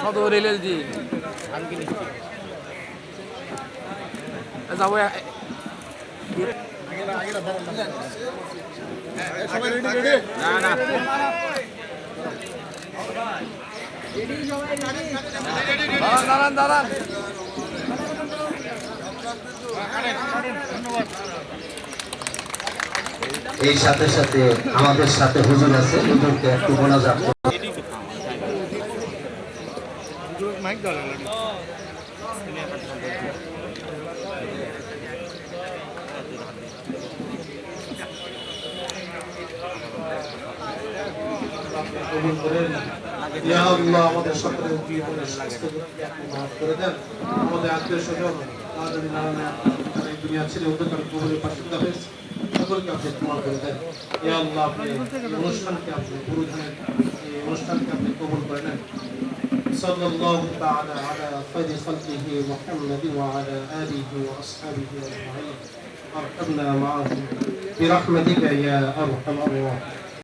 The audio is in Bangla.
সদর এলএলজি যাবো দাঁড়ান দাঁড়ান এই সাথে সাথে আমাদের সাথে হুজুর আছে, হুজুরকে একটু মোনাজাত আমাদের সকলের প্রিয় মাফ করে দেন। আমাদের আত্মীয় স্বজন দুনিয়া ছেড়ে অন্ধকার কবরের পাশে সকলকে আপনি ক্ষমা করে দেন। ইয়া আল্লাহ, আপনি অনুষ্ঠানকে আপনি গুরুজনের এই অনুষ্ঠানকে আপনি কবুল করে নেন। সাল্লাল্লাহু তাআলা আলা খায়রি খালকিহি মুহাম্মাদিন ওয়া আলা আলিহি ওয়া আসহাবিহি আজমাইন। আরহামনা মাআহুম বিরহমাতিকা ইয়া আরহামার রাহিমিন।